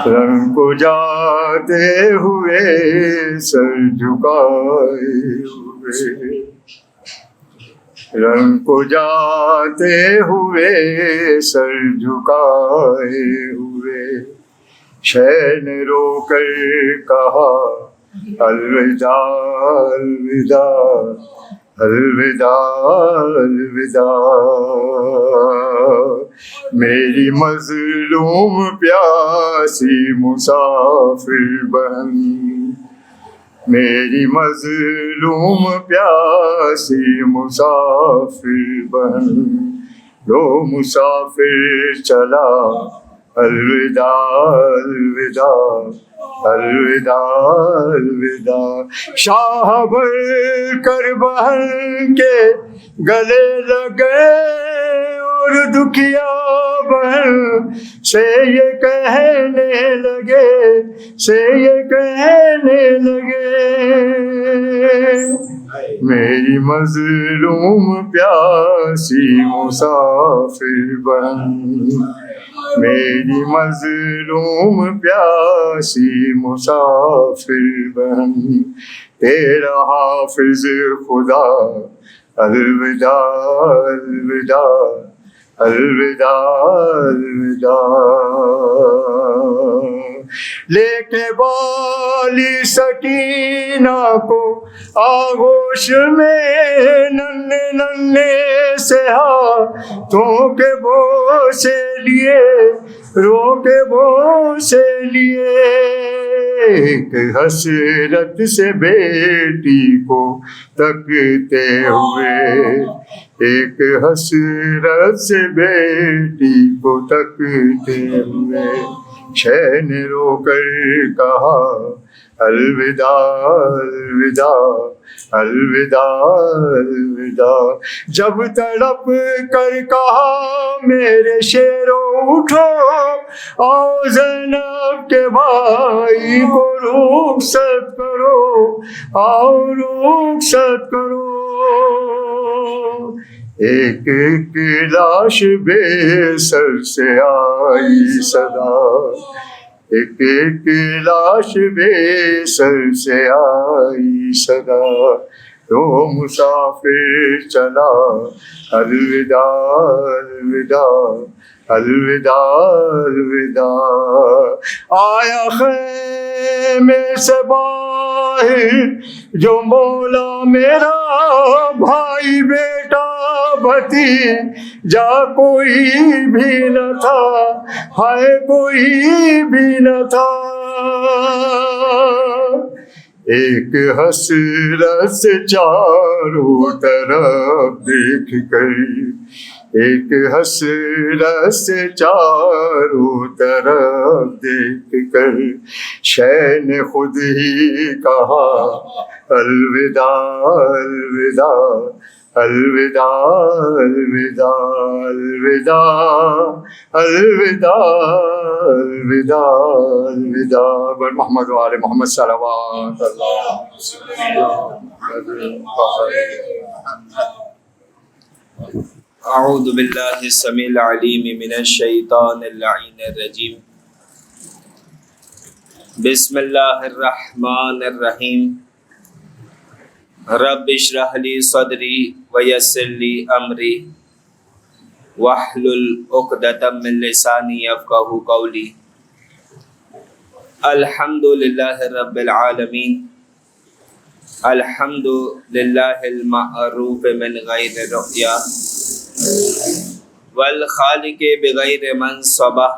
رنگ کو جاتے ہوئے سر جھکائے ہوئے، رنگ کو جاتے ہوئے سر جھکائے ہوئے، شہ نے رو کر کہا الوداع الوداع الوداع الوداع، میری مظلوم پیاسی مسافر بہن، میری مظلوم پیاسی مسافر بہن، لو مسافر چلا الوداع الوداع الوداع الوداع، شاہ بھر کر بہن کے گلے لگے اور دکھیا بہن سے یہ کہنے لگے، میری مظلوم پیاسی مسافر بہن، میری مظلوم پیاسی مسافر بہن، تیرا حافظ خدا الوداع الوداع الوداع الوداع، لے کے بالی سکینہ کو آغوش میں، ننھے ننھے سے ہاتھوں کے بوسے لیے، رو کے بوسے لیے، ایک حسرت سے بیٹی کو تکتے ہوئے، ایک حسرت سے بیٹی کو تکتے ہوئے، شہ نے رو کر کہا الوداع الوداع الوداع الوداع، جب تڑپ کر کہا میرے شیرو اٹھو، آؤ زینب کے بھائی کو رخصت کرو، آؤ رخصت کرو، ایک ایک لاش بے سر سے آئی صدا، ایک ایک لاش بے سر سے آئی صدا، تو مسافر چلا الوداع الوداع الوداع الوداع، آیا خیمے سے باہر جو مولا میرا، بھائی بیٹا بھتیجا کوئی بھی نہ تھا، ہائے کوئی بھی نہ تھا، ایک حسرت سے چاروں طرف دیکھ کر، ایک حسرت سے چاروں طرف دیکھ کر، شہ نے خود ہی کہا الوداع الوداع الوداع الوداع الوداع الوداع الوداع الوداع، بر محمد و آل محمد صلوات اللہ۔ اعوذ باللہ السمیع العلیم من الشیطان اللعین الرجیم، بسم اللہ الرحمن الرحیم، رب اشرح لی صدری ویسر لی امری واحلل عقدۃ من لسانی یفقہوا قولی، الحمد للہ رب العالمین، الحمد للہ المعروف من غیر رؤیا والخالق بغیر منصبہ،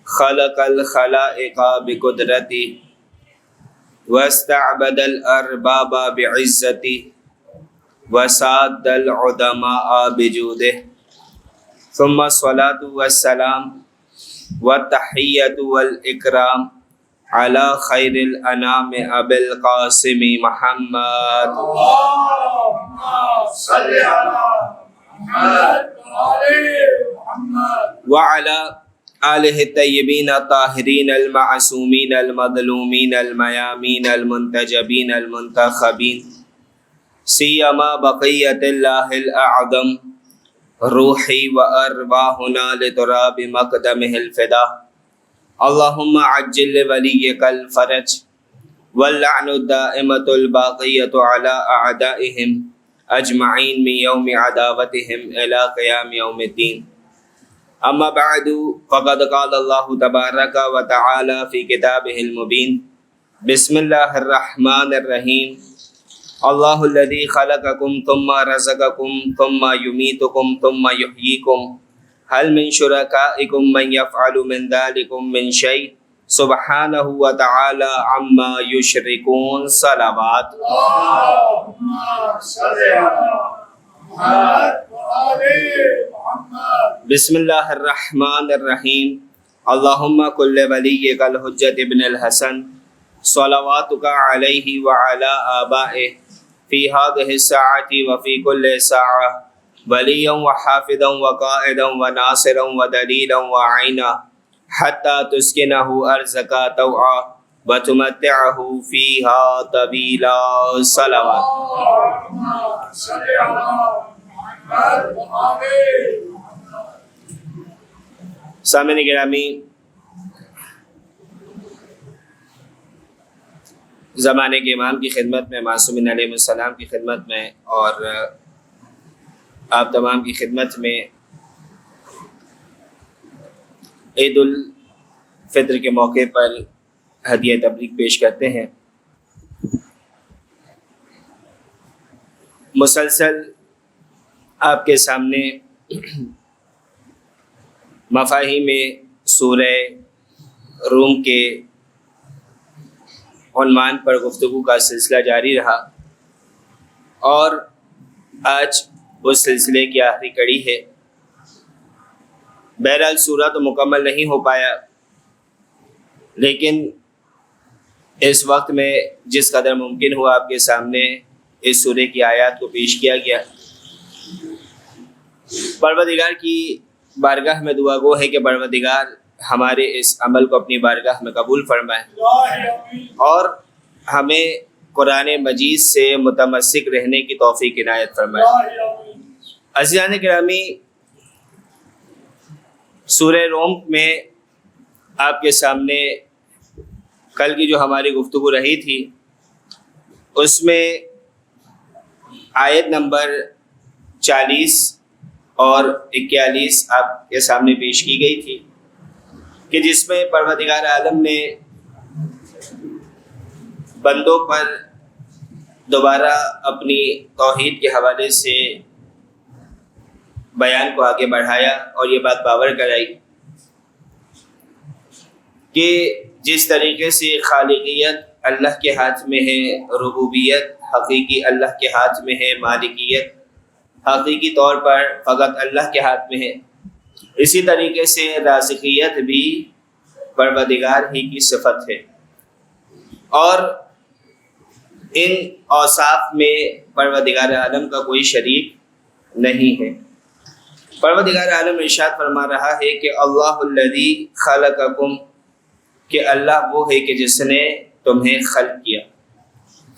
خلق الخلائق بقدرتی واستعبد الارباب بعزتی وساد العظماء بجودہ، ثم الصلاة والسلام والتحیۃ والاکرام علی خیر الانام ابی القاسم محمد وعلی آلہ الطیبین الطاہرین المعصومین المظلومین المیامین المنتجبین المنتخبین، سیما بقیت اللہ الاعظم روحی و ارواحنا لتراب مقدمہ الفدا، اللهم عجل لوليك الفرج واللعن الدائمة الباقية على أعدائهم أجمعين من يوم عداوتهم إلى قيام يوم الدين. أما بعد فقد قال الله تبارك وتعالى في كتابه المبين بسم الله الرحمن الرحيم الله الذي خلقكم ثم رزقكم ثم يميتكم ثم يحييكم هل من شركائكم من يفعل من ذلكم من شيء سبحانه وتعالى عما يشركون. صلوات. اللهم صل على محمد وآل محمد. بسم الله الرحمن الرحيم اللهم كل وليك الحجة ابن الحسن صلواتك عليه وعلى آبائه في هذه الساعة وفي كل ساعة وليا وحافظا وقائدا وناصرا ودليلا وعينا حتى تسكنه أرزك طوعا وتمتعه فيها طويلا. صلوات. اللهم صل على محمد وآل محمد. سامعین گرامی، زمانے کے امام کی خدمت میں، معصومین علیہ السلام کی خدمت میں اور آپ تمام کی خدمت میں عید الفطر کے موقع پر ہدیہ تبریک پیش کرتے ہیں۔ مسلسل آپ کے سامنے مفاہیم سورہ روم کے عنوان پر گفتگو کا سلسلہ جاری رہا اور آج اس سلسلے کی آخری کڑی ہے۔ بہرحال سورہ تو مکمل نہیں ہو پایا، لیکن اس وقت میں جس قدر ممکن ہوا آپ کے سامنے اس سورہ کی آیات کو پیش کیا گیا۔ پروردگار کی بارگاہ میں دعا گو ہے کہ پروردگار ہمارے اس عمل کو اپنی بارگاہ میں قبول فرمائے اور ہمیں قرآن مجید سے متمسک رہنے کی توفیق عنایت فرمائے۔ عزیزان گرامی، سورہ روم میں آپ کے سامنے کل کی جو ہماری گفتگو رہی تھی اس میں آیت نمبر 40 اور 41 آپ کے سامنے پیش کی گئی تھی کہ جس میں پروردگار عالم نے بندوں پر دوبارہ اپنی توحید کے حوالے سے بیان کو آگے بڑھایا اور یہ بات باور کرائی کہ جس طریقے سے خالقیت اللہ کے ہاتھ میں ہے، ربوبیت حقیقی اللہ کے ہاتھ میں ہے، مالکیت حقیقی طور پر فقط اللہ کے ہاتھ میں ہے، اسی طریقے سے رازقیت بھی پروردگار ہی کی صفت ہے اور ان اوصاف میں پروردگار عالم کا کوئی شریک نہیں ہے۔ پروردگار عالم ارشاد فرما رہا ہے کہ اللہ الذی خلقکم، کہ اللہ وہ ہے کہ جس نے تمہیں خلق کیا،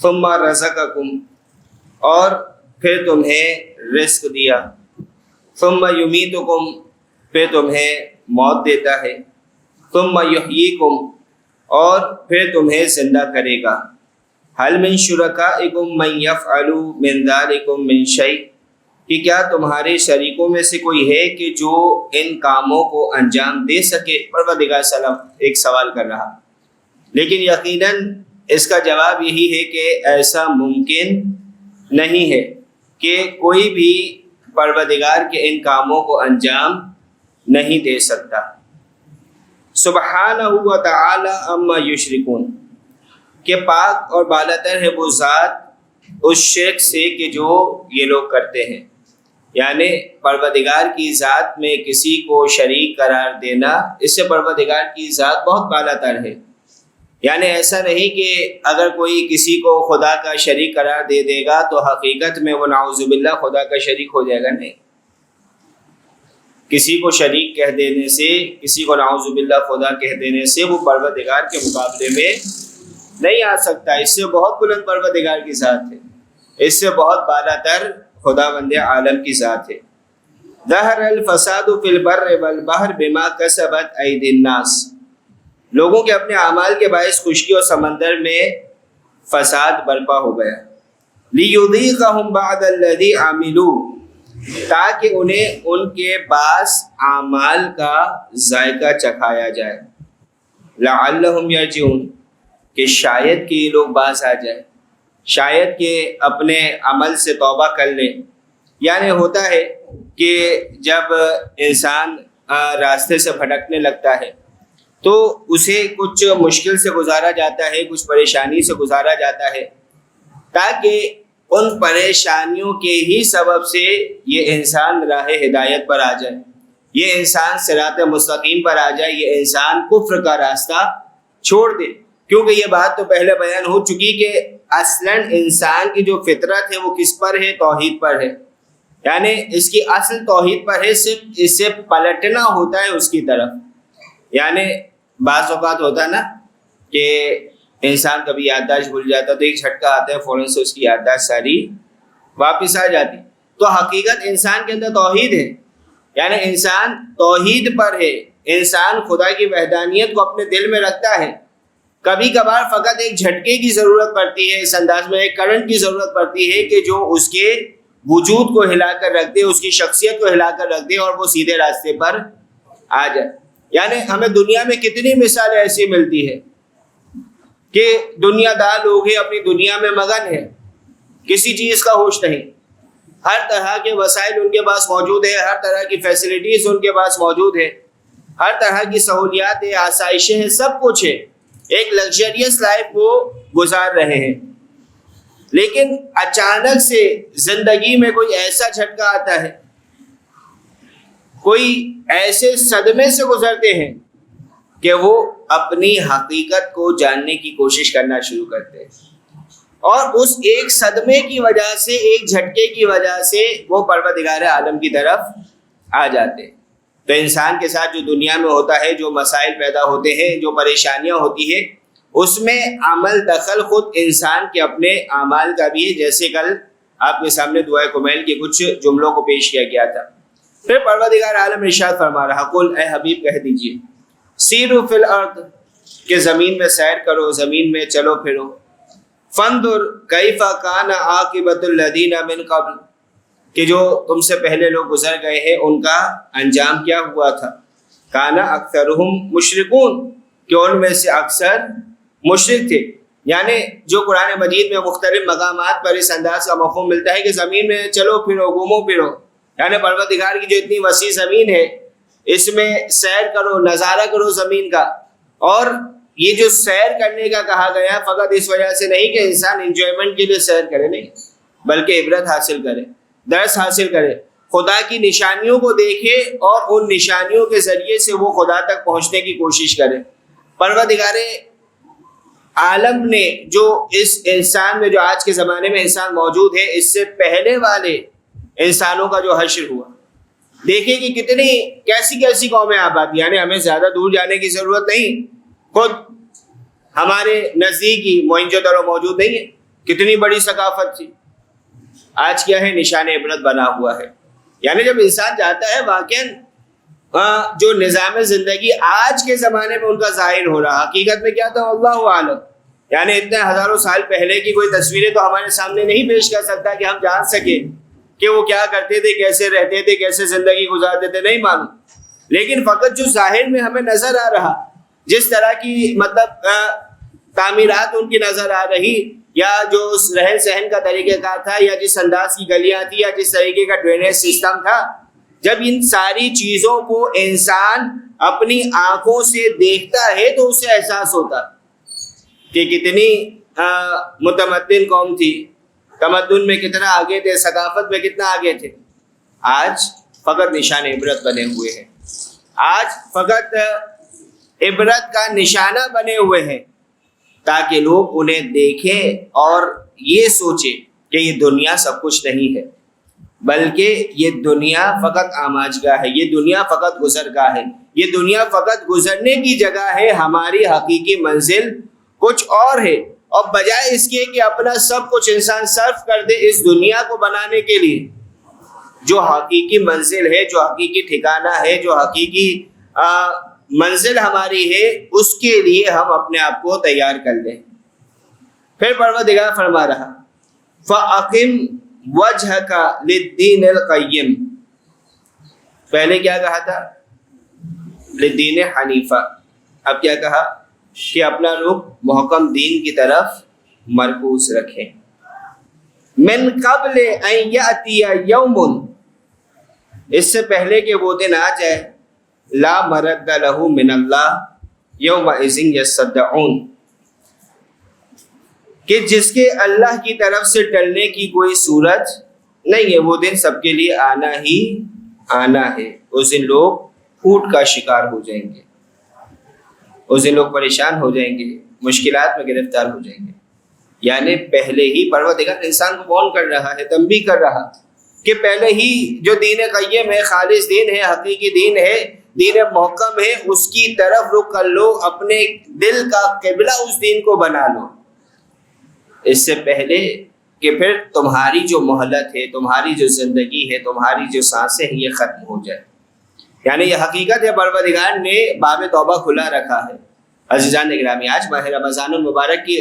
ثم رزقکم، اور پھر تمہیں رزق دیا، ثم یمیتکم، پھر تمہیں موت دیتا ہے، ثم یحییکم، اور پھر تمہیں زندہ کرے گا۔ هل من شرکائکم من یفعل من ذلکم من شیء، کہ کیا تمہارے شریکوں میں سے کوئی ہے کہ جو ان کاموں کو انجام دے سکے؟ پروردگار ایک سوال کر رہا، لیکن یقیناً اس کا جواب یہی ہے کہ ایسا ممکن نہیں ہے کہ کوئی بھی پروردگار کے ان کاموں کو انجام نہیں دے سکتا۔ سبحانہ و تعالی عما یشرکون، کہ پاک اور بالاتر ہے وہ ذات اس شرک سے کہ جو یہ لوگ کرتے ہیں، یعنی پروردگار کی ذات میں کسی کو شریک قرار دینا، اس سے پروردگار کی ذات بہت بالاتر ہے۔ یعنی ایسا نہیں کہ اگر کوئی کسی کو خدا کا شریک قرار دے دے گا تو حقیقت میں وہ نعوذ باللہ خدا کا شریک ہو جائے گا، نہیں۔ کسی کو شریک کہہ دینے سے، کسی کو نعوذ باللہ خدا کہہ دینے سے وہ پروردگار کے مقابلے میں نہیں آ سکتا۔ اس سے بہت بلند پروردگار کی ذات ہے، اس سے بہت بالاتر خدا بند عالم کی ذات ہے۔ ظہر الفساد فی البر والبحر بما کسبت ایدی الناس، لوگوں کے اپنے اعمال کے باعث خشکی اور سمندر میں فساد برپا ہو گیا. لِيُذِيقَهُمْ بَعْدَ الَّذِي عَمِلُوا تاکہ انہیں ان کے پاس اعمال کا ذائقہ چکھایا جائے. لَعَلَّهُمْ يَرْجِعُونَ کہ شاید کہ یہ لوگ باز آ جائیں, شاید کہ اپنے عمل سے توبہ کر لیں. یعنی ہوتا ہے کہ جب انسان راستے سے بھٹکنے لگتا ہے تو اسے کچھ مشکل سے گزارا جاتا ہے, کچھ پریشانی سے گزارا جاتا ہے, تاکہ ان پریشانیوں کے ہی سبب سے یہ انسان راہ ہدایت پر آ جائے, یہ انسان صراط مستقیم پر آ جائے, یہ انسان کفر کا راستہ چھوڑ دے. کیونکہ یہ بات تو پہلے بیان ہو چکی کہ اصلاً انسان کی جو فطرت ہے وہ کس پر ہے؟ توحید پر ہے. یعنی اس کی اصل توحید پر ہے, صرف اسے پلٹنا ہوتا ہے اس کی طرف. یعنی بعض اوقات ہوتا ہے نا کہ انسان کبھی یادداشت بھول جاتا ہے تو ایک جھٹکا آتا ہے, فوراً سے اس کی یادداشت ساری واپس آ جاتی. تو حقیقت انسان کے اندر توحید ہے, یعنی انسان توحید پر ہے, انسان خدا کی وحدانیت کو اپنے دل میں رکھتا ہے. کبھی کبھار فقط ایک جھٹکے کی ضرورت پڑتی ہے, اس انداز میں ایک کرنٹ کی ضرورت پڑتی ہے کہ جو اس کے وجود کو ہلا کر رکھ دے, اس کی شخصیت کو ہلا کر رکھ دے اور وہ سیدھے راستے پر آ جائے. یعنی ہمیں دنیا میں کتنی مثالیں ایسی ملتی ہے کہ دنیا دار لوگ ہیں, اپنی دنیا میں مگن ہے, کسی چیز کا ہوش نہیں, ہر طرح کے وسائل ان کے پاس موجود ہے, ہر طرح کی فیسلٹیز ان کے پاس موجود ہے, ہر طرح کی سہولیات ہیں, آسائشیں ہیں, سب کچھ ہے, ایک لگژریس لائف وہ گزار رہے ہیں. لیکن اچانک سے زندگی میں کوئی ایسا جھٹکا آتا ہے, کوئی ایسے صدمے سے گزرتے ہیں کہ وہ اپنی حقیقت کو جاننے کی کوشش کرنا شروع کرتے ہیں, اور اس ایک صدمے کی وجہ سے, ایک جھٹکے کی وجہ سے وہ پروردگار عالم کی طرف آ جاتے ہیں. تو انسان کے ساتھ جو دنیا میں ہوتا ہے, جو مسائل پیدا ہوتے ہیں, جو پریشانیاں ہوتی ہیں, اس میں عمل دخل خود انسان کے اپنے اعمال کا بھی ہے. جیسے کل آپ کے سامنے دعائے کمیل کے کچھ جملوں کو پیش کیا گیا تھا. پھر پروردگار عالم ارشاد فرما رہا, قل اے حبیب کہہ دیجئے, سیروا فی الارض کہ زمین میں سیر کرو, زمین میں چلو پھرو, فانظر کیف کان عاقبۃ الذین من قبل کہ جو تم سے پہلے لوگ گزر گئے ہیں ان کا انجام کیا ہوا تھا. کان اکثرہم مشرکون کہ ان میں سے اکثر مشرک تھے. یعنی جو قرآن مجید میں مختلف مقامات پر اس انداز کا مفہوم ملتا ہے کہ زمین میں چلو پھرو, گھومو پھرو, یعنی پروردگار کی جو اتنی وسیع زمین ہے اس میں سیر کرو, نظارہ کرو زمین کا. اور یہ جو سیر کرنے کا کہا گیا فقط اس وجہ سے نہیں کہ انسان انجوائمنٹ کے لیے سیر کرے, نہیں, بلکہ عبرت حاصل کرے, درس حاصل کرے, خدا کی نشانیوں کو دیکھے اور ان نشانیوں کے ذریعے سے وہ خدا تک پہنچنے کی کوشش کرے. پروردگار عالم نے جو اس انسان میں, جو آج کے زمانے میں انسان موجود ہے, اس سے پہلے والے انسانوں کا جو حشر ہوا, دیکھیں کہ کتنی کیسی کیسی قومیں آباد. یعنی ہمیں زیادہ دور جانے کی ضرورت نہیں, خود ہمارے نزدیک ہی موئنجو دڑو موجود نہیں ہے, کتنی بڑی ثقافت تھی. آج کیا ہے, نشان عبرت بنا ہوا ہے. یعنی جب انسان جاتا ہے واقعا جو نظام زندگی آج کے زمانے میں ان کا ظاہر ہو رہا, حقیقت میں کیا تھا اللہ عالم. یعنی اتنے ہزاروں سال پہلے کی کوئی تصویریں تو ہمارے سامنے نہیں پیش کر سکتا کہ ہم جان سکیں کہ وہ کیا کرتے تھے, کیسے رہتے تھے, کیسے زندگی گزارتے تھے, نہیں معلوم. لیکن فقط جو ظاہر میں ہمیں نظر آ رہا, جس طرح کی مطلب تعمیرات ان کی نظر آ رہی, یا جو رہن سہن کا طریقہ کار تھا, یا جس انداز کی گلیاں تھی, یا جس طریقے کا ڈرینیج سسٹم تھا, جب ان ساری چیزوں کو انسان اپنی آنکھوں سے دیکھتا ہے تو اسے احساس ہوتا کہ کتنی متمدن قوم تھی, تمدن میں کتنا آگے تھے, ثقافت میں کتنا آگے تھے. آج فقط نشان عبرت بنے ہوئے ہیں, آج فقط عبرت کا نشانہ بنے ہوئے ہیں تاکہ لوگ انہیں دیکھیں اور یہ سوچیں کہ یہ دنیا سب کچھ نہیں ہے, بلکہ یہ دنیا فقط آماجگاہ ہے, یہ دنیا فقط گزرگاہ ہے, یہ دنیا فقط گزرنے کی جگہ ہے, ہماری حقیقی منزل کچھ اور ہے. اور بجائے اس کے کہ اپنا سب کچھ انسان صرف کر دے اس دنیا کو بنانے کے لیے, جو حقیقی منزل ہے, جو حقیقی ٹھکانہ ہے, جو حقیقی منزل ہماری ہے اس کے لیے ہم اپنے آپ کو تیار کر لیں۔ پھر پروردگار فرما رہا فَأَقِمْ وَجْهَكَ لِلدِّينِ الْقَيِّمِ، پہلے کیا کہا تھا؟ لِلدِّينِ حنیفہ، اب کیا کہا کہ اپنا رخ محکم دین کی طرف مرکوز رکھیں۔ من قبل ان یاتی یوم، اس سے پہلے کہ وہ دن آ جائے، لا مرد لہ من اللہ یومئذ یصدعون، کہ جس کے اللہ کی طرف سے ٹلنے کی کوئی صورت نہیں ہے، وہ دن سب کے لیے آنا ہی آنا ہے۔ اس دن لوگ پھوٹ کا شکار ہو جائیں گے، اس دن لوگ پریشان ہو جائیں گے، مشکلات میں گرفتار ہو جائیں گے۔ یعنی پہلے ہی پروردگار انسان کو وارن کر رہا ہے، تنبیہ کر رہا کہ پہلے ہی جو دین قیم ہے، خالص دین ہے، حقیقی دین ہے، دین محکم ہے، اس کی طرف رخ کر لو، اپنے دل کا قبلہ اس دین کو بنا لو، اس سے پہلے کہ پھر تمہاری جو مہلت ہے، تمہاری جو زندگی ہے، تمہاری جو سانسیں ہیں، یہ ختم ہو جائے۔ یعنی یہ حقیقت ہے، پروردگار نے باب توبہ کھلا رکھا ہے۔ عزیزان گرامی، آج ماہ رمضان المبارک کی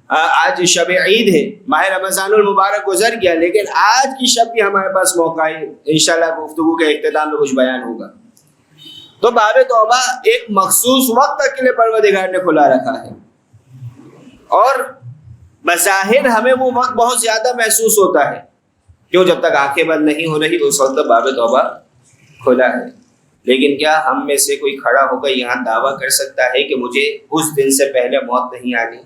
آج شب عید ہے، ماہ رمضان المبارک گزر گیا، لیکن آج کی شب بھی ہمارے پاس موقع ہے، انشاءاللہ گفتگو کے اختتام میں کچھ بیان ہوگا۔ تو باب توبہ ایک مخصوص وقت تک کے لیے پروردگار نے کھلا رکھا ہے، اور بظاہر ہمیں وہ وقت بہت زیادہ محسوس ہوتا ہے، کیوں؟ جب تک آنکھیں بند نہیں ہو رہی اس وقت باب توبہ کھلا ہے۔ لیکن کیا ہم میں سے کوئی کھڑا ہو کر یہاں دعویٰ کر سکتا ہے کہ مجھے اس دن سے پہلے موت نہیں آنی؟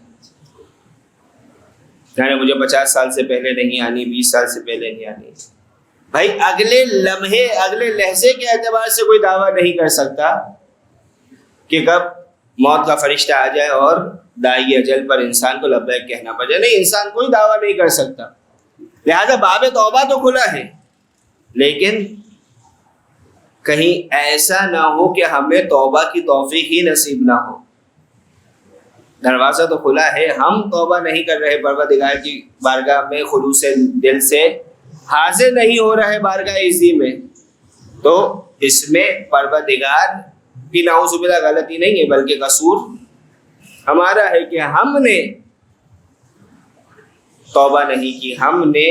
یعنی مجھے 50 سال سے پہلے نہیں آنی، 20 سال سے پہلے نہیں آنی؟ بھائی اگلے لمحے، اگلے لحظے کے اعتبار سے کوئی دعویٰ نہیں کر سکتا کہ کب موت کا فرشتہ آ جائے اور داعی اجل پر انسان کو لبیک کہنا پڑ جائے۔ نہیں، انسان کوئی دعویٰ نہیں کر سکتا۔ لہذا باب توبہ تو کھلا ہے، لیکن کہیں ایسا نہ ہو کہ ہمیں توبہ کی توفیق ہی نصیب نہ ہو۔ دروازہ تو کھلا ہے، ہم توبہ نہیں کر رہے، پروردگار کی بارگاہ میں خلوص دل سے حاضر نہیں ہو رہے بارگاہ عزی میں، تو اس میں پروردگار کی نعوذ باللہ غلطی نہیں ہے، بلکہ قصور ہمارا ہے کہ ہم نے توبہ نہیں کی، ہم نے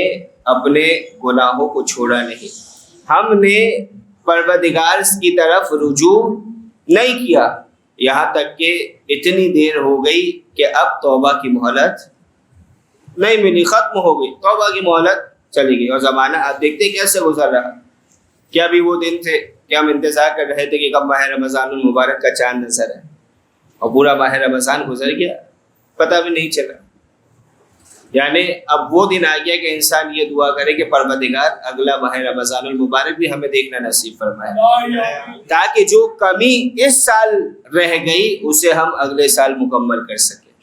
اپنے گناہوں کو چھوڑا نہیں، ہم نے پروردگار کی طرف رجوع نہیں کیا، یہاں تک کہ اتنی دیر ہو گئی کہ اب توبہ کی مہلت نہیں ملی، ختم ہو گئی، توبہ کی مہلت چلی گئی۔ اور زمانہ آپ دیکھتے کیسے گزر رہا، کیا بھی وہ دن تھے کہ ہم انتظار کر رہے تھے کہ کب ماہ رمضان المبارک کا چاند نظر ہے، اور پورا ماہ رمضان گزر گیا، پتہ بھی نہیں چلا۔ یعنی اب وہ دن آ گیا کہ انسان یہ دعا کرے کہ پروردگار اگلا ماہ رمضان المبارک بھی ہمیں دیکھنا نصیب فرمائے، تاکہ جو کمی اس سال رہ گئی اسے ہم اگلے سال مکمل کر سکیں۔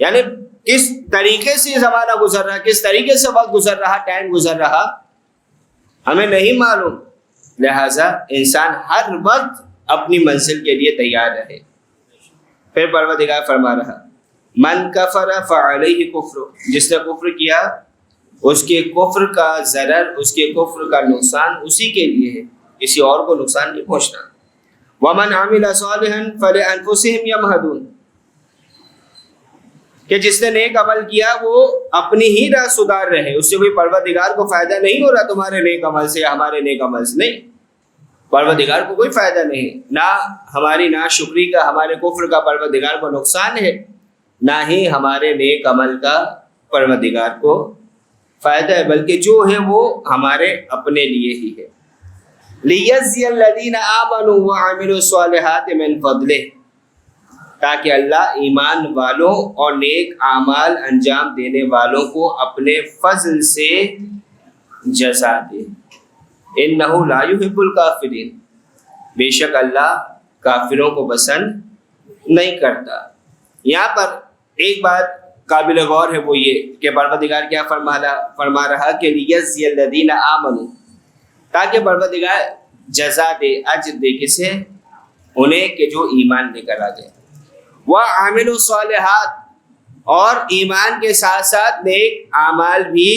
یعنی کس طریقے سے یہ زمانہ گزر رہا، کس طریقے سے وقت گزر رہا، ٹائم گزر رہا، ہمیں نہیں معلوم۔ لہٰذا انسان ہر وقت اپنی منزل کے لیے تیار رہے۔ پھر پروردگار فرما رہا من کفر فعلیہ کفر، جس نے کفر کیا اس کے کفر کا ضرر، اس کے کفر کا نقصان اسی کے لیے ہے، کسی اور کو نقصان نہیں پہنچنا۔ ومن عمل صالحا فلانفسهم یمہدون، کہ جس نے نیک عمل کیا وہ اپنی ہی راہ سدھار رہے، اس سے کوئی پروردگار کو فائدہ نہیں ہو رہا تمہارے نیک عمل سے یا ہمارے نیک عمل سے، نہیں، پروردگار کو کوئی فائدہ نہیں، نہ ہماری ناشکری کا، ہمارے کفر کا پروردگار کو نقصان ہے، نہ ہی ہمارے نیک عمل کا پروردگار کو فائدہ ہے، بلکہ جو ہے وہ ہمارے اپنے لیے ہی ہے۔ لیجزی الذین آمنوا وعملوا الصالحات من فضلہ، تاکہ اللہ ایمان والوں اور نیک اعمال انجام دینے والوں کو اپنے فضل سے جزا دے۔ انہ لا یحب الکافرین، بے شک اللہ کافروں کو پسند نہیں کرتا۔ یہاں پر ایک بات قابل غور ہے، وہ یہ کہ پروردگار کیا فرما رہا کہ لیجزی الذین آمنوا، تاکہ پروردگار جزا دے، اجر دے، کسے؟ انہیں کہ جو ایمان لے کر آ گئے، وعملوا الصالحات، اور ایمان کے ساتھ ساتھ نیک اعمال بھی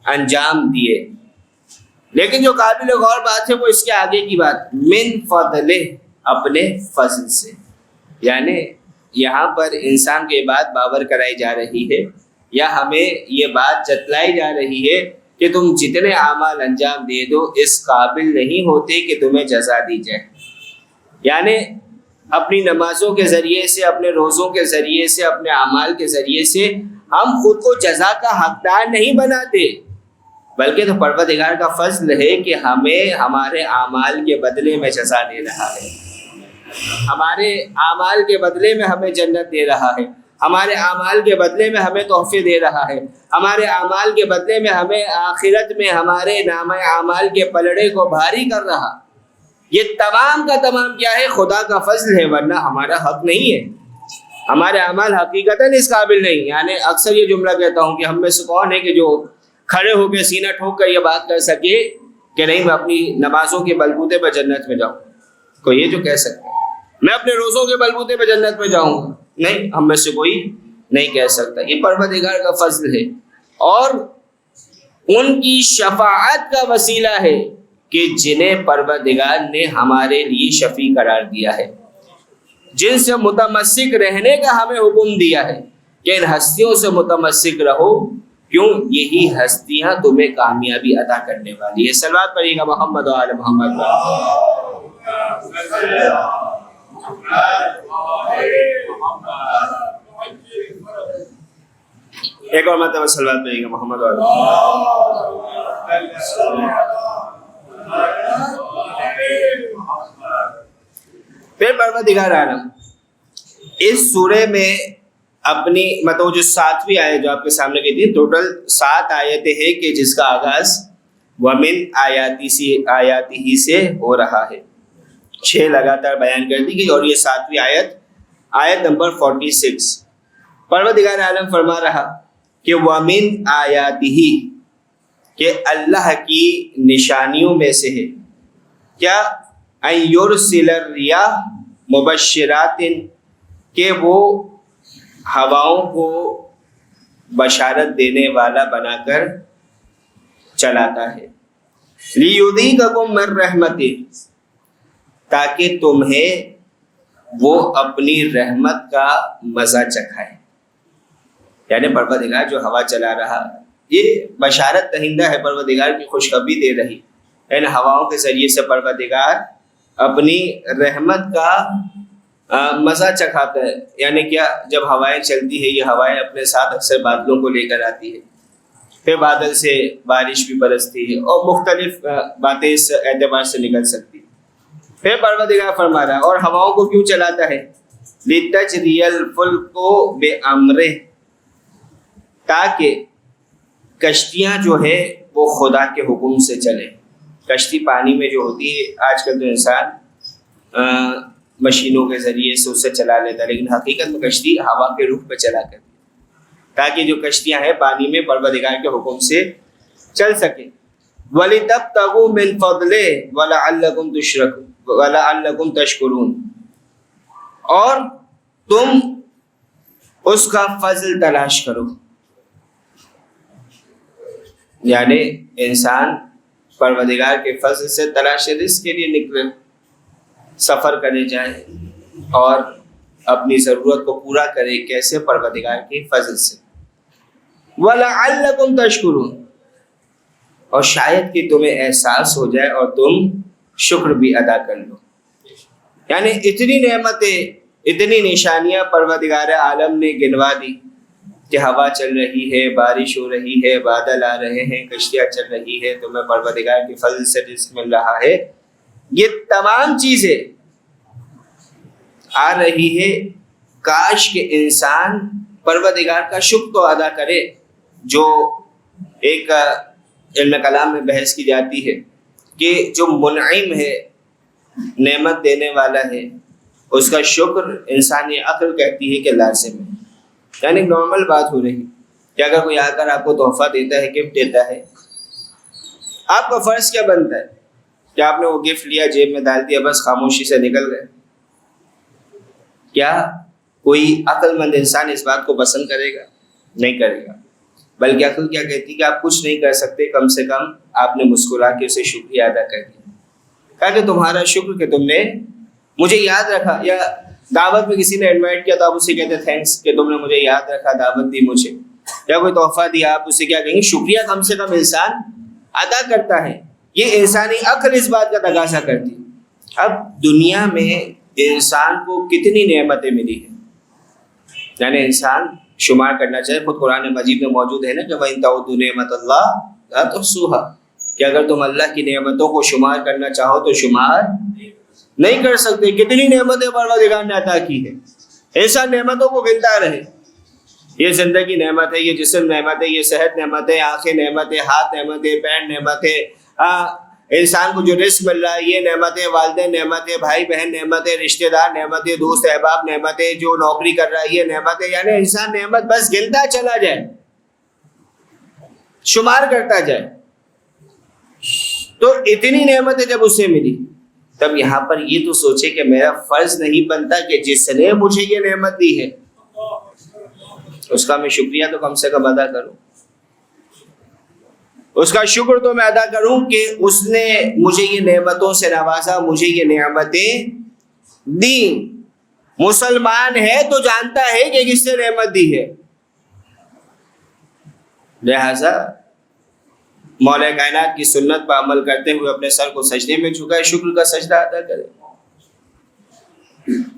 انجام دیے۔ لیکن جو قابل غور بات ہے وہ اس کے آگے کی بات، من فضلہ، اپنے فضل سے. یعنی یہاں پر انسان کو یہ بات باور کرائی جا رہی ہے یا ہمیں یہ بات جتلائی جا رہی ہے کہ تم جتنے اعمال انجام دے دو اس قابل نہیں ہوتے کہ تمہیں جزا دی جائے. یعنی اپنی نمازوں کے ذریعے سے، اپنے روزوں کے ذریعے سے، اپنے اعمال کے ذریعے سے ہم خود کو جزا کا حقدار نہیں بناتے، بلکہ تو پروردگار کا فضل ہے کہ ہمیں ہمارے اعمال کے بدلے میں جزا دے رہا ہے، ہمارے اعمال کے بدلے میں ہمیں جنت دے رہا ہے، ہمارے اعمال کے بدلے میں ہمیں تحفے دے رہا ہے، ہمارے اعمال کے بدلے میں ہمیں آخرت میں ہمارے نامہ اعمال کے پلڑے کو بھاری کر رہا. یہ تمام کا تمام کیا ہے؟ خدا کا فضل ہے، ورنہ ہمارا حق نہیں ہے. ہمارے اعمال حقیقتاً اس قابل نہیں. یعنی اکثر یہ جملہ کہتا ہوں کہ ہم میں سے کون ہے کہ جو کھڑے ہو کے سینہ ٹھوک کر یہ بات کر سکے کہ نہیں میں اپنی نمازوں کے بلبوتے پہ جنت میں جاؤں. کوئی یہ جو کہہ سکتا ہے میں اپنے روزوں کے بلبوتے پہ جنت میں جاؤں گا؟ نہیں، ہم میں سے کوئی نہیں کہہ سکتا. یہ پروردگار کا فضل ہے اور ان کی شفاعت کا وسیلہ ہے کہ جنہیں پروردگار نے ہمارے لیے شفیع قرار دیا ہے، جن سے متمسک رہنے کا ہمیں حکم دیا ہے کہ ان ہستیوں سے متمسک رہو، کیوں؟ یہی ہستیاں تمہیں کامیابی عطا کرنے والی ہے. صلوات پڑھیے گا محمد و آل محمد. ایک اور مرتبہ صلوات پڑھیے گا محمد و آل پھر پروردگار عالم اس سورے میں اپنی مطلب جو 7ویں آیت جو آپ کے سامنے کی تھی، ٹوٹل 7 آیتیں ہیں کہ جس کا آغاز وَمِنْ آیاتِهِ سے ہو رہا ہے. 6 لگاتار بیان کر دی گئی اور یہ 7ویں آیت نمبر 46. پروردگار عالم فرما رہا کہ وَمِنْ آیاتِهِ کہ اللہ کی نشانیوں میں سے ہے کیا؟ أَن يُرْسِلَ الرِّيَاحَ مُبَشِّرَاتٍ کہ وہ ہواؤں کو بشارت دینے والا بنا کر چلاتا ہے. لِيُذِيقَكُم مِّن رَّحْمَتِهِ تاکہ تمہیں وہ اپنی رحمت کا مزہ چکھائے. یعنی پروردگار جو ہوا چلا رہا یہ بشارت دہندہ ہے، پروردگار کی خوشخبری دے رہی. ان ہواؤں کے ذریعے سے پروردگار اپنی رحمت کا مزہ چکھاتا ہے. یعنی کیا؟ جب ہوائیں چلتی ہے، یہ ہوائیں اپنے ساتھ اکثر بادلوں کو لے کر آتی ہے، پھر بادل سے بارش بھی برستی ہے اور مختلف باتیں اس اعتبار سے نکل سکتی. پھر پروردگار فرما رہا ہے اور ہواؤں کو کیوں چلاتا ہے؟ لِتَجْرِيَ الْفُلْكُ بِأَمْرِهِ تاکہ کشتیاں جو ہے وہ خدا کے حکم سے چلیں. کشتی پانی میں جو ہوتی ہے، آج کل تو انسان مشینوں کے ذریعے سے اسے چلا لیتا ہے، لیکن حقیقت میں کشتی ہوا کے رخ پہ چلا کرتی ہے تاکہ جو کشتیاں ہیں پانی میں پروردگار کے حکم سے چل سکیں. وَلِتَبْتَغُوا مِنْ فَضْلِهِ وَلَعَلَّكُمْ تَشْكُرُونَ اور تم اس کا فضل تلاش کرو. یعنی انسان پروردگار کے فضل سے تلاش رزق کے لیے نکلے، سفر کرنے جائے اور اپنی ضرورت کو پورا کرے. کیسے؟ پروردگار کے فضل سے. وَلَعَلَّكُمْ تَشْكُرُونَ اور شاید کہ تمہیں احساس ہو جائے اور تم شکر بھی ادا کر لو. یعنی اتنی نعمتیں، اتنی نشانیاں پروردگار عالم نے گنوا دی کہ ہوا چل رہی ہے، بارش ہو رہی ہے، بادل آ رہے ہیں، کشتیاں چل رہی ہے، تمہیں پروردگار کے فضل سے رزق مل رہا ہے. یہ تمام چیزیں آ رہی ہے. کاش کہ انسان پروردگار کا شکر تو ادا کرے. جو ایک علم کلام میں بحث کی جاتی ہے کہ جو منعم ہے، نعمت دینے والا ہے، اس کا شکر انسانی عقل کہتی ہے کہ لازم ہے. یعنی نارمل بات ہو رہی کہ اگر کوئی آ کر آپ کو تحفہ دیتا ہے، گفٹ دیتا ہے، آپ کا فرض کیا بنتا ہے کہ آپ نے وہ گفٹ لیا، جیب میں ڈال دیا، بس خاموشی سے نکل گئے؟ کیا کوئی عقل مند انسان اس بات کو پسند کرے گا؟ نہیں کرے گا. بلکہ عقل کیا کہتی کہ آپ کچھ نہیں کر سکتے، کم سے کم آپ نے مسکرا کے اسے شکریہ ادا کر دیا. کہا کہ تمہارا شکر کہ تم نے مجھے یاد رکھا، یا دعوت میں کسی نے انوائٹ کیا تو آپ اسے کہتے تھینکس کہ تم نے مجھے یاد رکھا، دعوت دی مجھے، یا کوئی تحفہ دیا آپ اسے کیا کہیں گے؟ شکریہ کم سے کم انسان ادا کرتا ہے. یہ انسانی عقل اس بات کا تقاضا کرتی. اب دنیا میں انسان کو کتنی نعمتیں ملی ہیں، یعنی انسان شمار کرنا چاہے. خود قرآن مجید میں موجود ہے نا کہ وَإِن تَعُدُّوا نِعْمَتَ اللَّهِ لَا تُحْصُوهَا، کہ اگر تم اللہ کی نعمتوں کو شمار کرنا چاہو تو شمار نہیں کر سکتے. کتنی نعمتیں پروردگار نے عطا کی ہے. انسان نعمتوں کو گنتا رہے. یہ زندگی نعمت ہے، یہ جسم نعمت ہے، یہ صحت نعمت ہے، آنکھیں نعمت ہے، ہاتھ نعمت ہے، پیر نعمت ہے، انسان کو جو رزق مل رہا ہے یہ نعمت ہے، والدین نعمت ہے، بھائی بہن نعمت ہے، رشتہ دار نعمت ہے، دوست احباب نعمت ہے، جو نوکری کر رہا ہے یہ نعمت ہے. یعنی انسان نعمت بس گنتا چلا جائے، شمار کرتا جائے. تو اتنی نعمتیں جب اسے ملی تب یہاں پر یہ تو سوچے کہ میرا فرض نہیں بنتا کہ جس نے مجھے یہ نعمت دی ہے اس کا میں شکریہ تو کم سے کم ادا کروں، اس کا شکر تو میں ادا کروں کہ اس نے مجھے یہ نعمتوں سے نوازا، مجھے یہ نعمتیں دی. مسلمان ہے تو جانتا ہے کہ کس نے نعمت دی ہے، لہذا مولا کائنات کی سنت پر عمل کرتے ہوئے اپنے سر کو سجدے میں جھکائے، شکر کا سجدہ ادا کرے.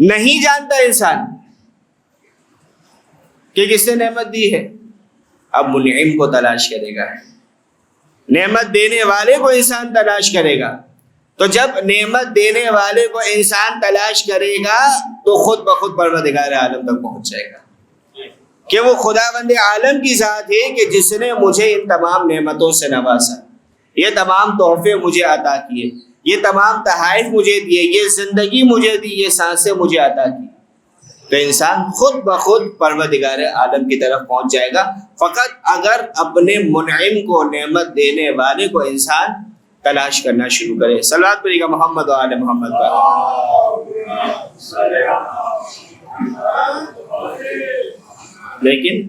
نہیں جانتا انسان کہ کس نے نعمت دی ہے، اب منعم کو تلاش کرے گا، نعمت دینے والے کو انسان تلاش کرے گا. تو جب نعمت دینے والے کو انسان تلاش کرے گا تو خود بخود پروردگار عالم تک پہنچ جائے گا کہ وہ خداوند عالم کی ذات ہے کہ جس نے مجھے ان تمام نعمتوں سے نوازا، یہ تمام تحفے مجھے عطا کیے، یہ تمام تحائف مجھے دیے، یہ زندگی مجھے دی، یہ سانسیں مجھے عطا کی. تو انسان خود بخود پروردگار عالم کی طرف پہنچ جائے گا فقط اگر اپنے منعم کو، نعمت دینے والے کو انسان تلاش کرنا شروع کرے. صلوات پڑھیے گا محمد و آل محمد پر. لیکن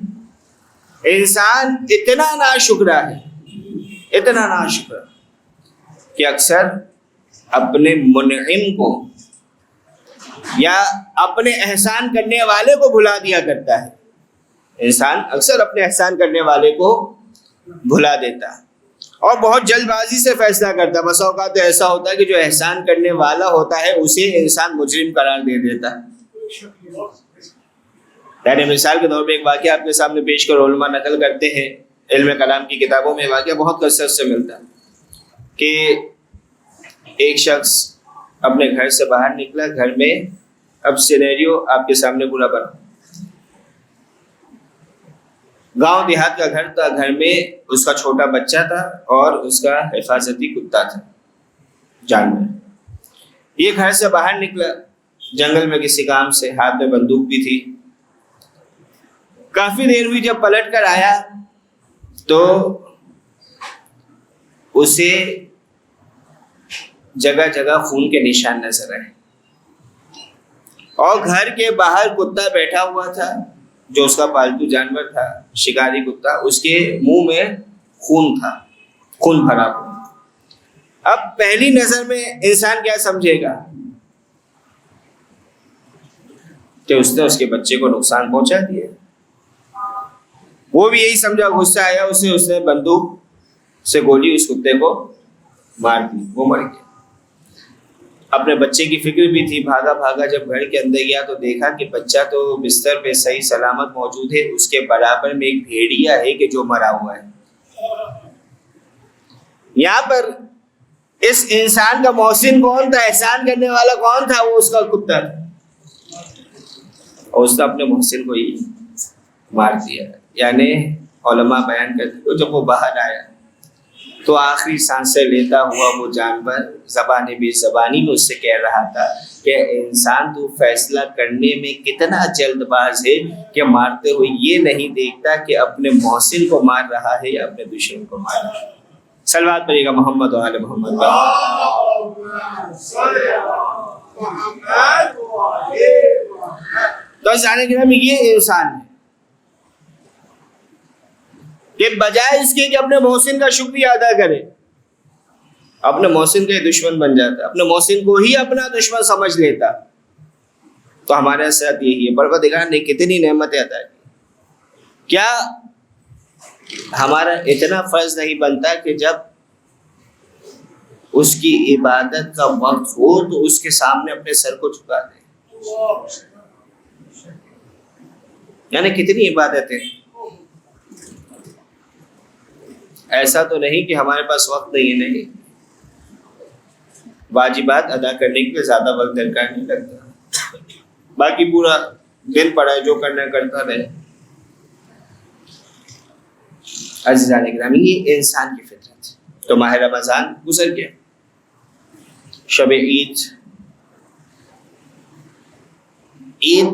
انسان اتنا ناشکرا ہے، اتنا ناشکرا کہ اکثر اپنے منعم کو یا اپنے احسان کرنے والے کو بھلا دیا کرتا ہے. انسان اکثر اپنے احسان کرنے والے کو بھلا دیتا ہے اور بہت جلد بازی سے فیصلہ کرتا ہے. بسا اوقات تو ایسا ہوتا ہے کہ جو احسان کرنے والا ہوتا ہے اسے انسان مجرم قرار دے دیتا ہے. یعنی مثال کے طور پہ ایک واقعہ آپ کے سامنے پیش کر علماء نقل کرتے ہیں، علم کلام کی کتابوں میں واقعہ بہت کثرت سے ملتا ہے کہ ایک شخص اپنے گھر سے باہر نکلا. گھر میں اب سینیریو آپ کے سامنے پورا بنا. گاؤں دیہات کا گھر تھا، گھر میں اس کا چھوٹا بچہ تھا اور اس کا حفاظتی کتا تھا، جانور. یہ گھر سے باہر نکلا جنگل میں کسی کام سے، ہاتھ میں بندوق بھی تھی. کافی دیر ہوئی، جب پلٹ کر آیا تو اسے جگہ جگہ خون کے نشان نظر آئے اور گھر کے باہر کتا بیٹھا ہوا تھا جو اس کا پالتو جانور تھا، شکاری کتا. اس کے منہ میں خون تھا، خون بھرا ہوا. اب پہلی نظر میں انسان کیا سمجھے گا کہ اس نے اس کے بچے کو نقصان پہنچا دیا. وہ بھی یہی سمجھا، غصہ آیا اسے، اس نے بندوق سے گولی اس کتے کو مار دی، وہ مر گیا. اپنے بچے کی فکر بھی تھی. بھاگا بھاگا جب گھر کے اندر گیا تو دیکھا کہ بچہ تو بستر پہ صحیح سلامت موجود ہے، اس کے برابر میں ایک بھیڑیا ہے کہ جو مرا ہوا ہے. یہاں پر اس انسان کا محسن کون تھا، احسان کرنے والا کون تھا؟ وہ اس کا کتا تھا اور اس نے اپنے محسن کو ہی مار دیا. یعنی علماء بیان کرتے ہیں جب وہ باہر آیا تو آخری سانسیں لیتا ہوا وہ جانور زبان بے زبانی میں اس سے کہہ رہا تھا کہ انسان تو فیصلہ کرنے میں کتنا جلد باز ہے کہ مارتے ہوئے یہ نہیں دیکھتا کہ اپنے محسن کو مار رہا ہے یا اپنے دشمن کو مار رہا ہے. صلوات پڑھیے گا محمد و آل محمد. تو جانے کے نام یہ انسان ہے کہ بجائے اس کے کہ اپنے محسن کا شکریہ ادا کرے اپنے محسن کا ہی دشمن بن جاتا، اپنے محسن کو ہی اپنا دشمن سمجھ لیتا. تو ہمارے ساتھ یہی ہے. پروردگار نے کتنی نعمتیں عطا کی. کیا ہمارا اتنا فرض نہیں بنتا کہ جب اس کی عبادت کا وقت ہو تو اس کے سامنے اپنے سر کو جھکا دیں؟ یعنی کتنی عبادتیں. ایسا تو نہیں کہ ہمارے پاس وقت نہیں ہے، نہیں، واجبات ادا کرنے کے لیے زیادہ وقت درکار نہیں لگتا، باقی پورا دن پڑا ہے جو کرنا کرتا رہے. عزیزان گرامی، یہ انسان کی فطرت. تو ماہ رمضان گزر گیا، شب عید. عید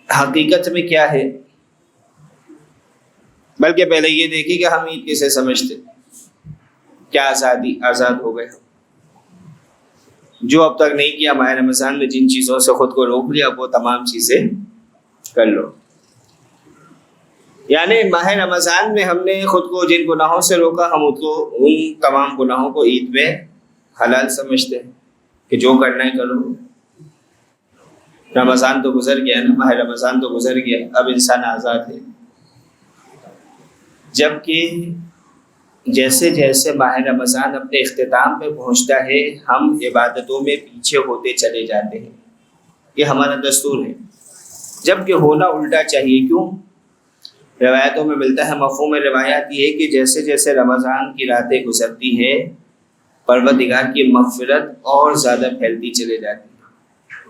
حقیقت میں کیا ہے؟ بلکہ پہلے یہ دیکھیں کہ ہم عید کسے سمجھتے. کیا آزاد ہو گئے. جو اب تک نہیں کیا ماہ رمضان میں جن چیزوں سے خود کو روک لیا وہ تمام چیزیں کر لو. یعنی ماہ رمضان میں ہم نے خود کو جن گناہوں سے روکا، ہم ان تمام گناہوں کو عید میں حلال سمجھتے ہیں کہ جو کرنا ہے کرو. رمضان تو گزر گیا نا، ماہ رمضان تو گزر گیا، اب انسان آزاد ہے. جبکہ جیسے جیسے ماہ رمضان اپنے اختتام پہ پہنچتا ہے ہم عبادتوں میں پیچھے ہوتے چلے جاتے ہیں. یہ ہمارا دستور ہے، جبکہ ہونا الٹا چاہیے. کیوں؟ روایتوں میں ملتا ہے، مفہوم روایات یہ ہے کہ جیسے جیسے رمضان کی راتیں گزرتی ہیں پروردگار کی مغفرت اور زیادہ پھیلتی چلے جاتی ہے.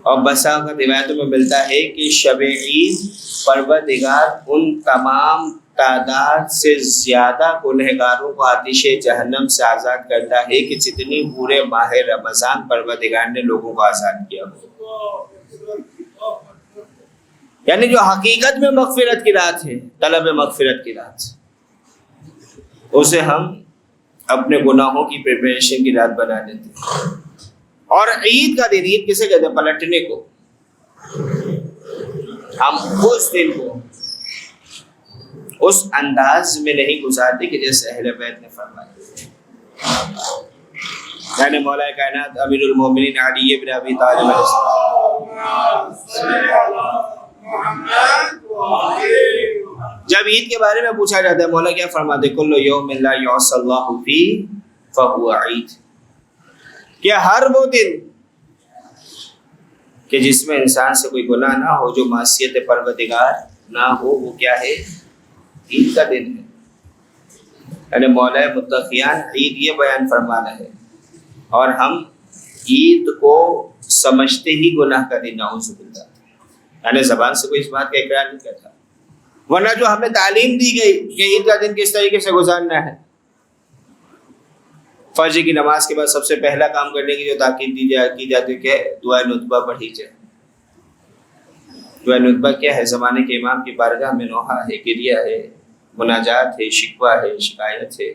اور بسا اوقات روایتوں میں ملتا ہے کہ شب عید پروردگار ان تمام تعداد سے زیادہ گنہگاروں کو آتش جہنم سے آزاد کرتا ہے کہ جتنی پورے ماہ رمضان پروردگار نے لوگوں کو آزاد کیا ہو. یعنی جو حقیقت میں مغفرت کی رات ہے، طلب مغفرت کی رات، اسے ہم اپنے گناہوں کی پریپریشن کی رات بنا دیتے ہیں. اور عید کا دن، عید کسے کہتے ہیں؟ پلٹنے کو. ہم اس دن کو اس انداز میں نہیں گزارتے کہ جیسے اہل بیت نے فرمایا. یعنی مولا کائنات امیر المومنین علی بن ابی طالب جب عید کے بارے میں پوچھا جاتا ہے مولا کیا فرماتے؟ کل یوم لا یعصی اللہ فیہ فہو عید. کہ ہر وہ دن کہ جس میں انسان سے کوئی گناہ نہ ہو، جو معصیت پروردگار نہ ہو، وہ کیا ہے؟ عید کا دن ہے. یعنی مولا متقیان عید یہ بیان فرمانا ہے، اور ہم عید کو سمجھتے ہی گناہ کا دن، نعوذ باللہ. یعنی زبان سے کوئی اس بات کا اقرار نہیں کرتا، ورنہ جو ہمیں تعلیم دی گئی کہ عید کا دن کس طریقے سے گزارنا ہے. فجر کی نماز کے بعد سب سے پہلا کام کرنے کی جو تاکید کی جاتی ہے کہ دعائے نطبہ پڑھی جائے. دعائے نطبہ کیا ہے؟ زمانے کے امام کی بارگاہ میں نوحہ ہے، گریہ ہے، مناجات ہے، شکوہ ہے، شکایت ہے.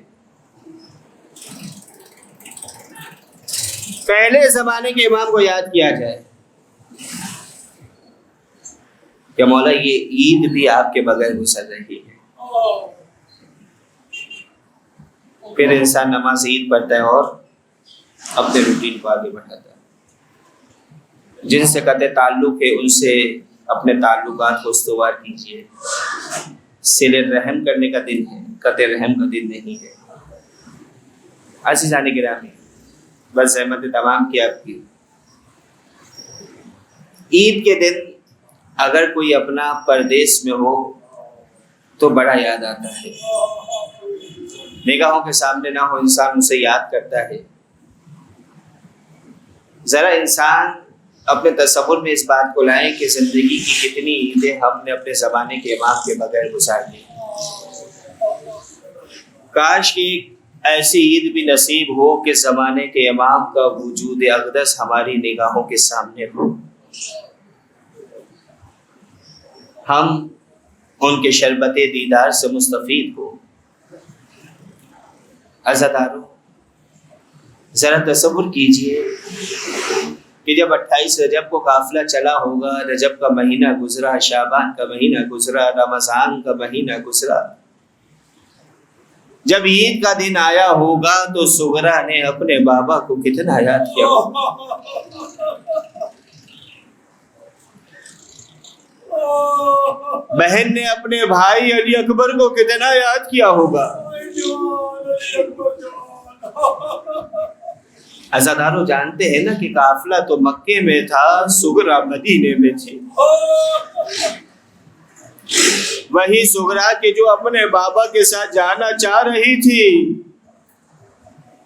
پہلے زمانے کے امام کو یاد کیا جائے کہ مولا یہ عید بھی آپ کے بغیر گزر رہی ہے. پھر انسان نماز عید پڑھتا ہے اور اپنے روٹین کو آگے بڑھاتا ہے. جن سے قطع تعلق ہے ان سے اپنے تعلقات کو استوار کیجیے. صلہ رحم کرنے کا دن ہے، قطع رحم کا دن نہیں ہے. عزیزان گرامی، بس احمد تمام کی آپ کی. عید کے دن اگر کوئی اپنا پردیس میں ہو تو بڑا یاد آتا ہے. نگاہوں کے سامنے نہ ہو، انسان اسے یاد کرتا ہے. ذرا انسان اپنے تصور میں اس بات کو لائے کہ زندگی کی کتنی عیدیں ہم نے اپنے زمانے کے امام کے بغیر گزار دی. کاش کی ایسی عید بھی نصیب ہو کہ زمانے کے امام کا وجود اقدس ہماری نگاہوں کے سامنے ہو، ہم ان کے شربت دیدار سے مستفید ہو. عزادارو، ذرا تصور کیجئے کہ جب 28 رجب کو قافلہ چلا ہوگا، رجب کا مہینہ گزرا، شعبان کا مہینہ گزرا، رمضان کا مہینہ گزرا، جب عید کا دن آیا ہوگا تو سغرا نے اپنے بابا کو کتنا یاد کیا ہوگا. بہن نے اپنے بھائی علی اکبر کو کتنا یاد کیا ہوگا. عزادارو جانتے ہیں نا کہ قافلہ تو مکے میں تھا، سغرا مدینے میں تھی. وہی سغرا کے جو اپنے بابا کے ساتھ جانا چاہ رہی تھی،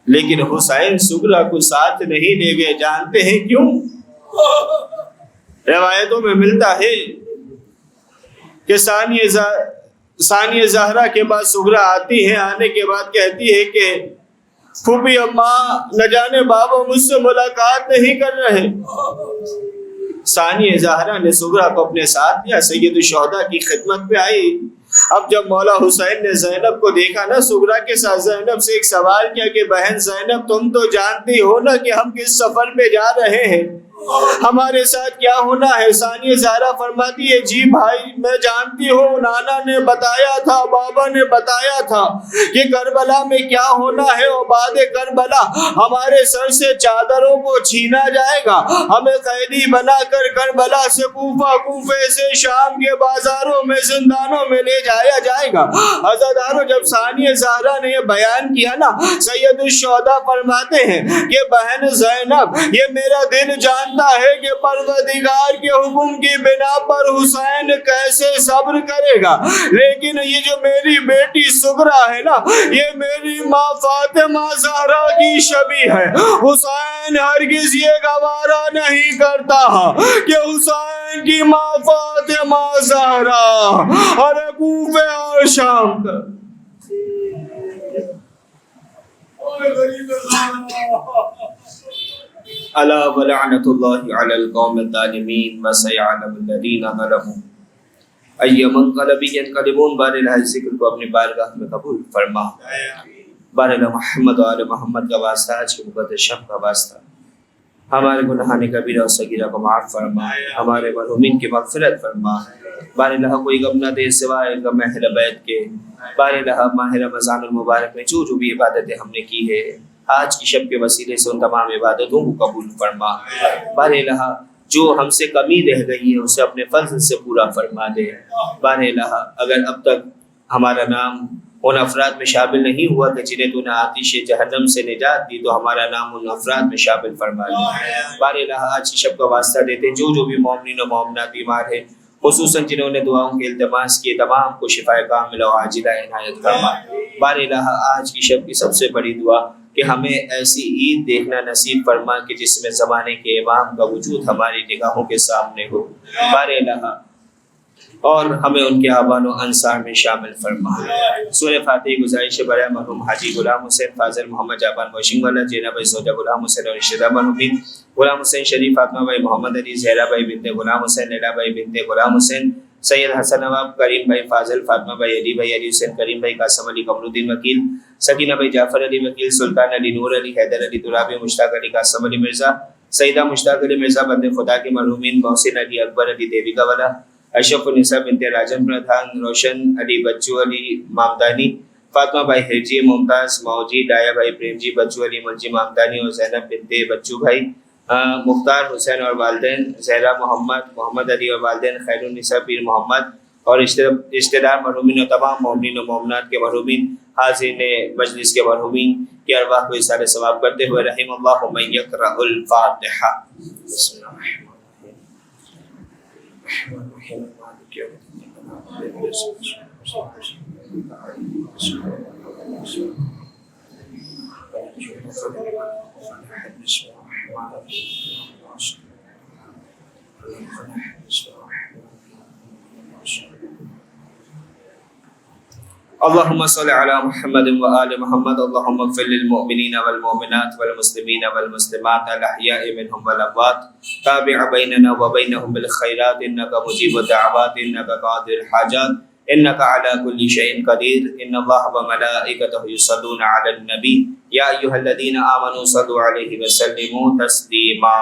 لیکن حسین سغرا کو ساتھ نہیں لے گئے. جانتے ہیں کیوں؟ روایتوں میں ملتا ہے کہ ثانیہ زہرا کے بعد سغرا آتی ہے. آنے کے بعد کہتی ہے کہ پھوپھی اماں نہ جانے بابا مجھ سے ملاقات نہیں کر رہے. ثانیہ زہرا نے سغرا کو اپنے ساتھ لیا، سید الشہداء کی خدمت پہ آئی. اب جب مولا حسین نے زینب کو دیکھا نا سغرا کے ساتھ، زینب سے ایک سوال کیا کہ بہن زینب تم تو جانتی ہو نا کہ ہم کس سفر پہ جا رہے ہیں، ہمارے ساتھ کیا ہونا ہے؟ ثانیہ زہرا فرماتی ہے جی بھائی میں جانتی ہوں، نانا نے بتایا تھا، بابا نے بتایا تھا کہ کربلا میں کیا ہونا ہے، اور بعد کربلا ہمارے سر سے چادروں کو چھینا جائے گا، ہمیں قیدی بنا کر کربلا سے کوفہ، کوفے سے شام کے بازاروں میں، زندانوں میں لے جایا جائے گا. عزادارو جب ثانیہ زہرا نے یہ بیان کیا نا، سید الشہداء فرماتے ہیں کہ بہن زینب یہ میرا دل جانتا ہے کہ پروردگار کے حکم کی بنا پر حسین کیسے صبر کرے گا، لیکن یہ جو میری بیٹی سغرا ہے نا، یہ میری ماں فاطمہ زہرا کی شبیہ ہے. حسین ہرگز یہ گوارا نہیں کرتا کہ حسین کی ماں فاطمہ زہرا اور کوفے اور شام کا الا ولعنت اللہ علی القوم الظالمین وسيعلم الذین ظلموا ای منقلب ینقلبون. بار الہ ذکر کو اپنی بارگاہ میں قبول فرما. بار الہ محمد و آل محمد کا واسطہ، آج کے مقدس شب کا واسطہ، ہمارے گناہان کبیرہ و صغیرہ کو معاف فرما، ہمارے مرحومین کی مغفرت فرما. بار الہ کوئی غم نہ دے سوائے غم اہل بیت کے. بار الہ ماہ رمضان المبارک میں جو بھی عبادتیں ہم نے کی ہے، آج کی شب کے وسیلے سے ان تمام عبادتوں کو قبول فرما. بار الہ جو ہم سے کمی رہ گئی ہے اسے اپنے فضل سے پورا فرما دے. بار الہ اگر اب تک ہمارا نام ان افراد میں شامل نہیں ہوا کہ جنہیں تو نے آتش جہنم سے نجات دی، تو ہمارا نام ان افراد میں شامل فرما دے. بار الہ آج کی شب کا واسطہ دیتے جو بھی مومنین و مومنات بیمار ہیں، خصوصاً جنہوں نے دعاؤں کے التماس کیے، تمام کو شفا کاملہ و عاجلہ عنایت فرما. بار الہ آج کی شب کی سب سے بڑی دعا کہ ہمیں ایسی عید دیکھنا نصیب فرما کہ جس میں زمانے کے امام کا وجود ہماری نگاہوں کے سامنے ہو. بار الہ اور ہمیں ان کے آبان و انصار میں شامل فرما. سورہ فاتحہ گزارش برائے مرحوم حاجی غلام حسین فاضل محمد جابان واشنگ والا، جینا بھائی سوجا غلام حسین اور رشتہ دار مرحومین، غلام حسین شریف، فاطمہ بھائی محمد علی، زہرا بھائی بنت غلام حسین، لیلا بھائی بنت غلام حسین، سید حسن نواب، کریم بھائی فاضل، فاطمہ بھائی علی حسین، کریم بھائی قاسم علی، قمر الدین وکیل، سکینہ بھائی جعفر علی وکیل، سلطان علی، نور علی، حیدر علی ترابی، مشتاق علی، قاسم علی مرزا، سیدہ مشتاق علی مرزا بندے خدا کے مرحومین، محسن علی، اکبر علی دیویکا والا، اشرف النساء بنت راجن پردھان، روشن علی، بچو علی مامدانی، فاطمہ بھائی ہرجی، ممتاز ماؤجی، ڈایا بھائی پریم جی، بچو علی ملجی مامدانی اور زینب بنت بچو بھائی، مختار حسین اور والدین، زہرا محمد علی اور والدین، خیر النساء پیر محمد اور رشتہ دار مرحومین اور تمام مومنین و مومنات کے مرحومین، حاضرین مجلس کے مرحومین کی ارواح کو اثار ثواب کرتے ہوئے رحم اللہ من یقرأ الفاتحہ. بسم اللہ الرحمن اللهم صل على محمد وآل محمد. اللهم اغفر للمؤمنين والمؤمنات والمسلمين والمسلمات الأحياء منهم والأموات. تابع بيننا وبينهم بالخيرات إنك مجيب الدعوات إنك قاضي الحاجات إنك على كل شيء قدير. إن الله وملائكته يصلون على النبي يا أيها الذين آمنوا صلوا عليه وسلموا تسليما.